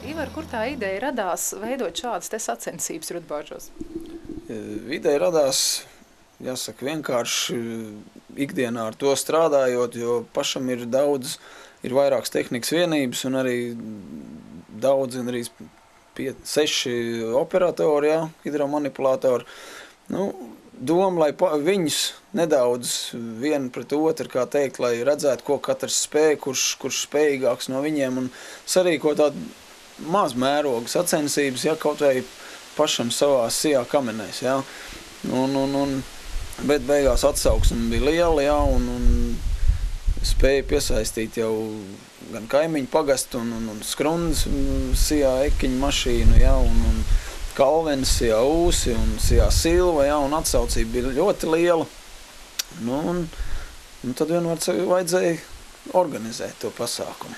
Ivar, kur tā ideja radās veidot šādas te sacensības Rudbāžos? Ideja radās, jāsaka, vienkārši ikdienā ar to strādājot, jo pašam ir vairākas tehnikas vienības un arī daudz, arī 6 operatori, jā, hidromanipulatori. Nu, doma, lai viņus nedaudz vienu pret otru, kā teikt, lai redzētu, ko katrs spēj, kurš spējīgāks no viņiem, un sarīkot tādu mazmērogu sacensības, ja kaut vai pašam savā sijā kamenēs, ja. Bet beigās atsauksme bija liela, ja, un spēja piesaistīt jau gan kaimiņu pagastu un Skrundas sijā ekiņu mašīnu, ja, un Kalvenes sijā Ūsi un sijā Silva, ja, un atsaucība bija ļoti liela. Nu, un tad vienmēr vajadzēja organizēt to pasākumu.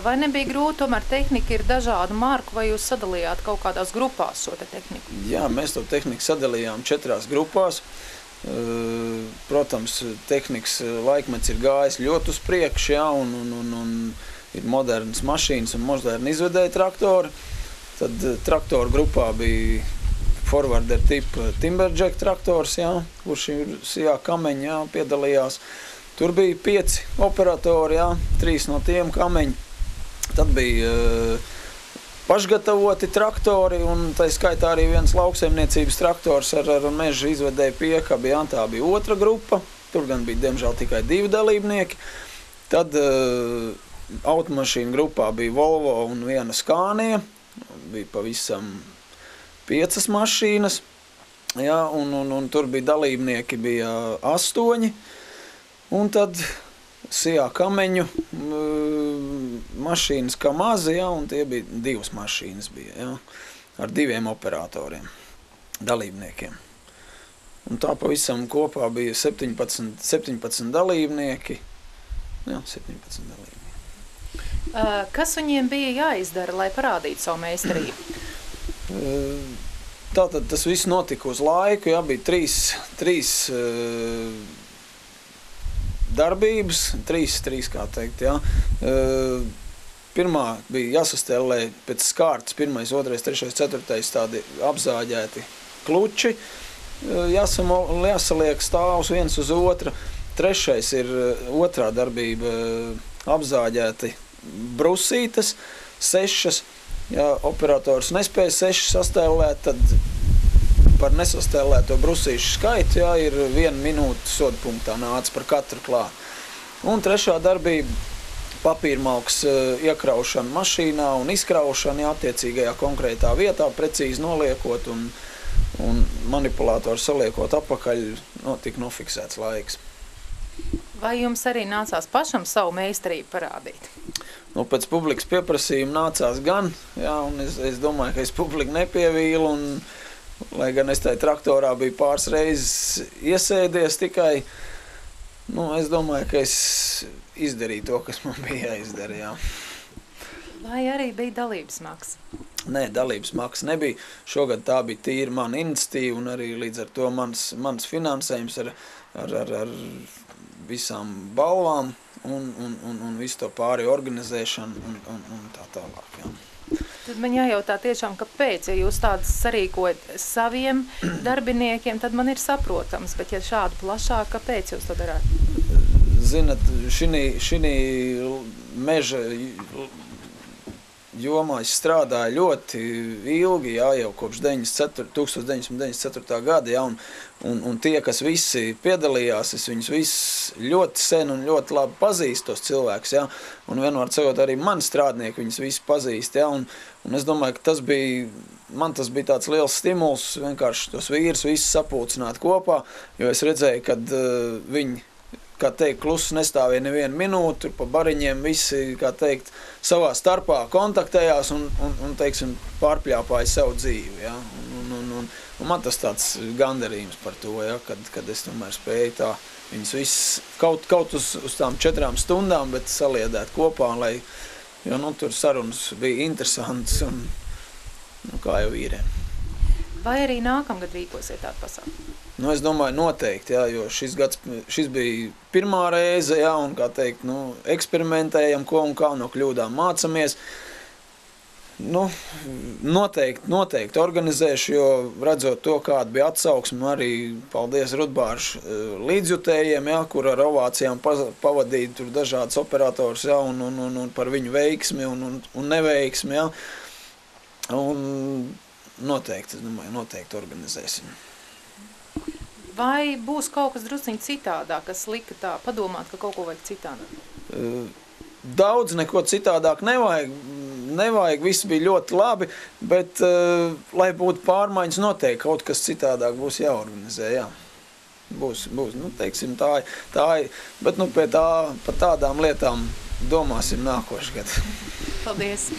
Vai nebija grūti, tomēr tehnika ir dažādu marku, vai jūs sadalījāt kaut kādās grupās šo te tehniku? Jā, mēs to tehniku sadalījām 4 grupās. Protams, tehnikas laikmets ir gājis ļoti uz priekšu, ja, un ir modernas mašīnas un moderni izvedēji traktori. Tad traktoru grupā bija forwarder tipa Timberjack traktors, ja, kurš ir sijā kameņi, ja, piedalījās. Tur bija 5 operatori, ja, 3 no tiem kameņi. Tad bija pašgatavoti traktori, un tā skaitā arī viens lauksaimniecības traktors ar meža izvedēju piekabi, ja, tā bija otra grupa. Tur gan bija, diemžēl, tikai 2 dalībnieki. Tad automašīnu grupā bija Volvo un 1 Scania. Bija pavisam 5 mašīnas, ja, un tur bija dalībnieki, bija 8. Un tad sijā kameņu mašīnas Kamazi, ja, un tie bija 2 mašīnas bija, ja, ar 2 operatoriem, dalībniekiem. Un tā pavisam kopā bija 17 dalībnieki, ja, 17 dalībnieki. Kas viņiem bija jāizdara, lai parādītu savu meistarību? Tātad tas viss notika uz laiku, ja, bija 3 darbības, 3, kā teikt, ja. Pirmā bija jāsastelē pēc kārtas 1., 2., 3., 4. tādi apzāģēti kluči, jāsaliek stāvus viens uz otru. 3. ir otrā darbība, apzāģēti brusītes, 6. Ja operators nespēja 6 sastēlēt, tad par nesastēlēto brusīšu skaitu, ja, ir 1 minūte soda punktā nāca par katru klāt. Un 3. darbība papīrmalks iekraušana mašīnā un izkraušana, ja, attiecīgajā konkrētā vietā, precīzi noliekot un manipulātoru saliekot apakaļ, tika nofiksēts laiks. Vai jums arī nācās pašam savu meistarību parādīt? Nu, pēc publikas pieprasījuma nācās gan, jā, un es domāju, ka es publiku nepievīlu, un lai gan es tajā traktorā biju pāris reizes iesēdies tikai, nu, es domāju, ka es izdarīju to, kas man bija jāizdara, jā. Vai arī bija dalības maksa? Nē, dalības maksa nebija. Šogad tā bija tīri mana iniciatīva, un arī līdz ar to mans finansējums ar visām balvām un visu to pāri organizēšanu un tā tālāk, jā. Tad man jājautā tiešām, kāpēc, ja jūs tādas sarīkojat saviem darbiniekiem, tad man ir saprotams, bet ja šādu plašāk, kāpēc jūs to darāt? Zinat, šinī meža jomā es strādāju ļoti ilgi, jā, jau kopš 1994. gada, jā, un tie, kas visi piedalījās, es viņus visus ļoti sen un ļoti labi pazīstu tos cilvēkus, jā, un vienmēr sakot, arī mani strādnieki viņus visi pazīst, jā, un es domāju, ka man tas bija tāds liels stimuls, vienkārši tos vīrus visus sapulcināt kopā, jo es redzēju, kad viņi, kā teikt, klusi nestāvēja nevienu minūti, tur pa bariņiem visi, kā teikt, savā starpā kontaktējās un teiksim, pārpļāpāja savu dzīvi, ja? Un man tas tāds gandarījums par to, ja? Kad es tomēr spēju tā viņus visus kaut uz tām 4 stundām, bet saliedēt kopā, lai, jo, nu, tur sarunas bija interesants un, nu, kā jau vīriem. Vai arī nākamgad rīkosiet tādu pasākumu? Nu, es domāju, noteikti, jā, jo šis bija pirmā reize, jā, un, kā teikt, nu, eksperimentējam, ko un kā no kļūdām mācamies. Nu, noteikti organizēšu, jo redzot to, kāda bija atsauksme, arī paldies Rudbāršu līdzjutējiem, ja, kur ar ovācijām pavadīja tur dažādas operators, ja, un par viņu veiksmi un neveiksmi. Ja. Un noteikti, es domāju, noteikti organizēsim. Vai būs kaut kas drusciņi citādāk, kas lika tā padomāt, ka kaut ko vajag citādāk? Daudz neko citādāk nevajag, viss bija ļoti labi, bet, lai būtu pārmaiņas, noteikti kaut kas citādāk būs jāorganizē, jā. Būs, nu, teiksim, tā, bet, nu, par tādām lietām domāsim nākošu gadu. Paldies!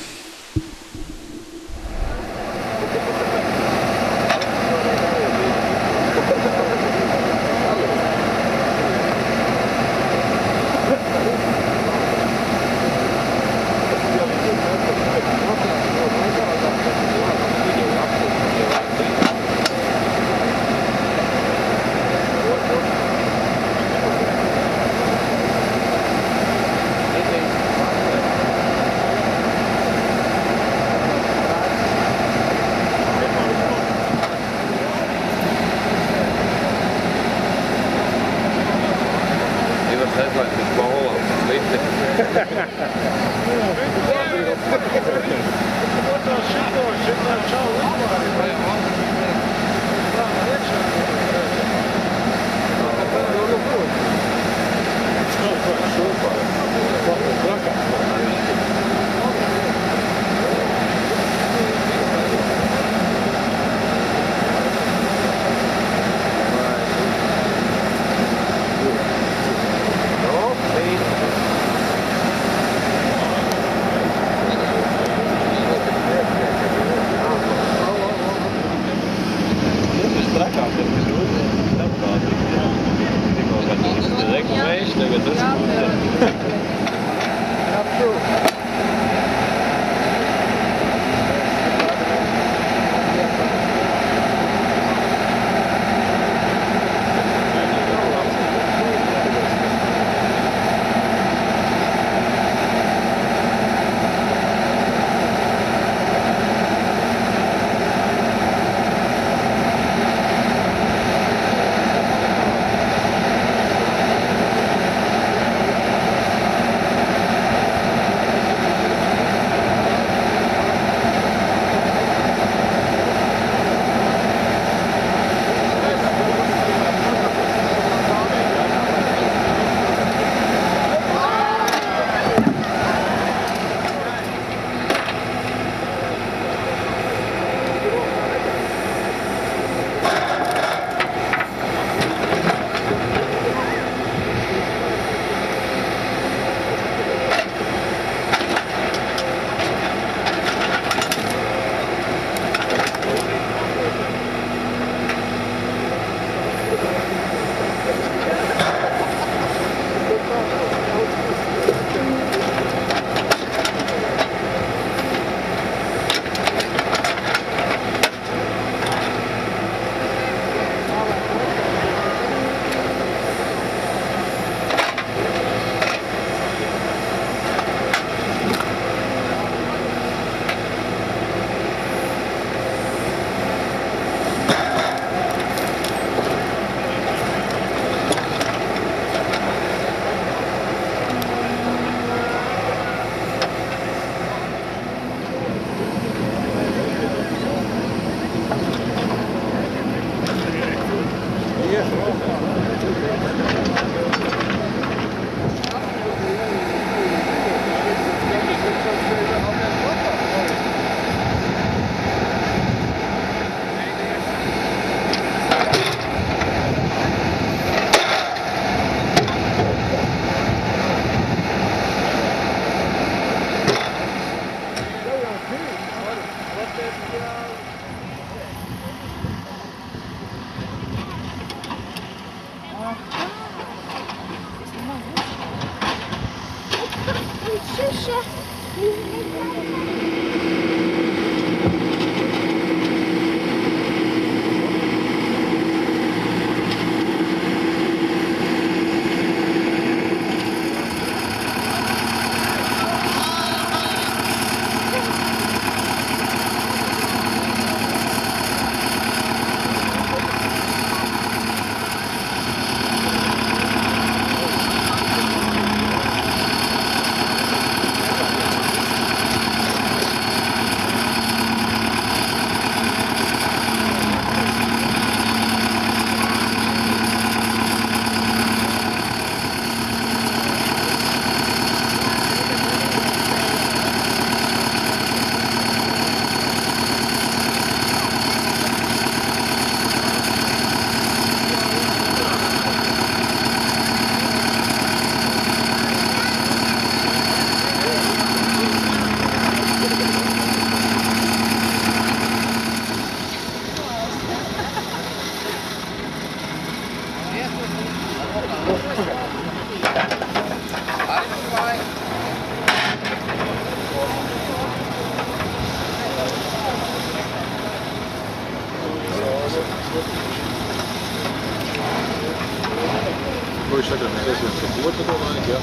Ko viņš tagad mēs esam sapota to laiku, jā?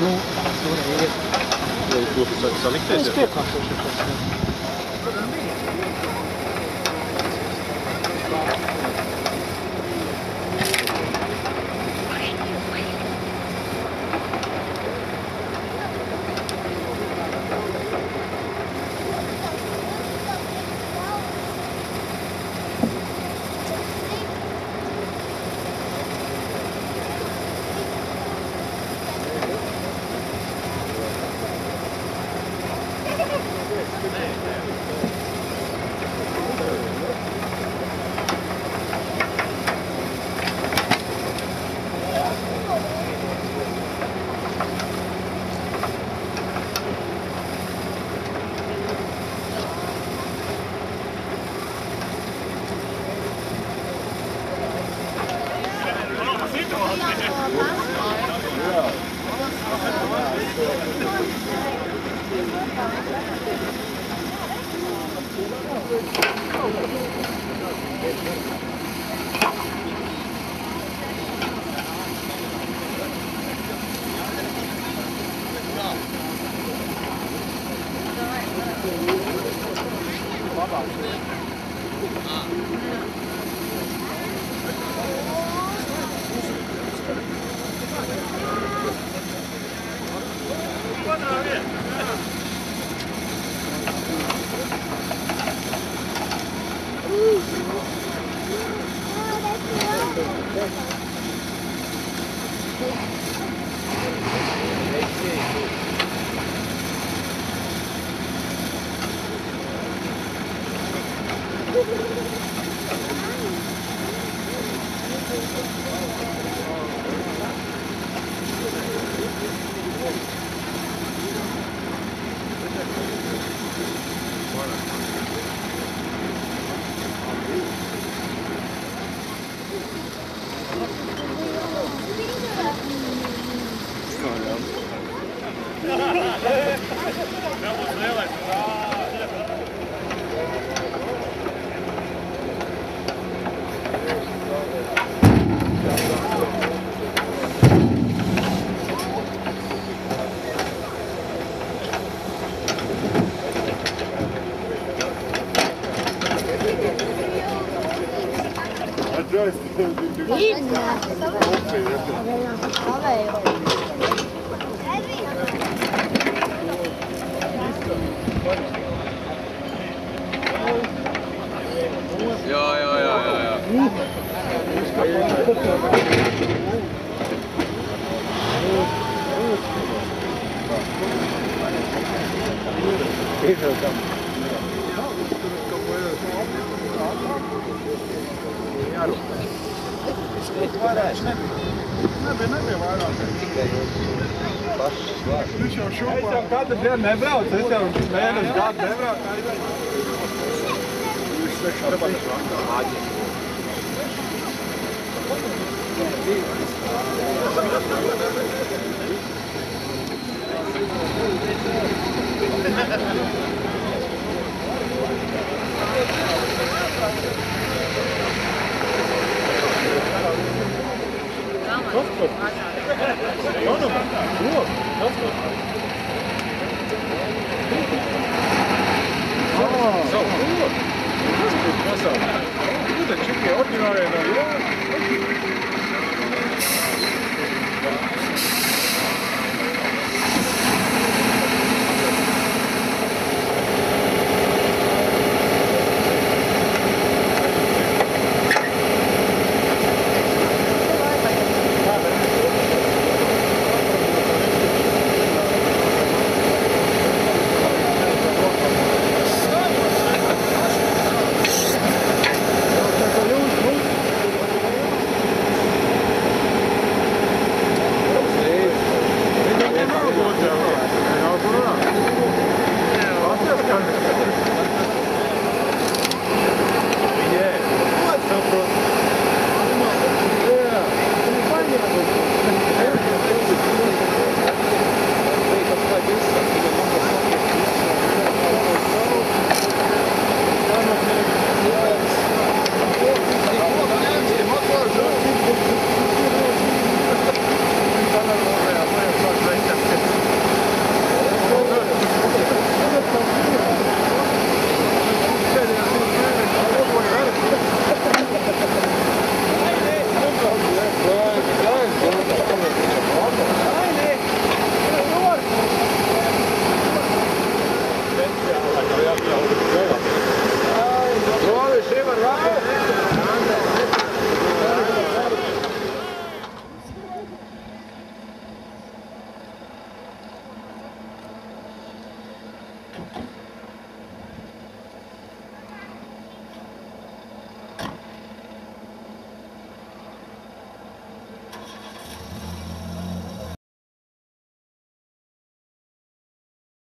Nu, tur ir. Ko tu saki salikties? Es piekārtošu tas. Katru dienu nebrauc, es jau mēnesi gadu nebrauc. Paldies!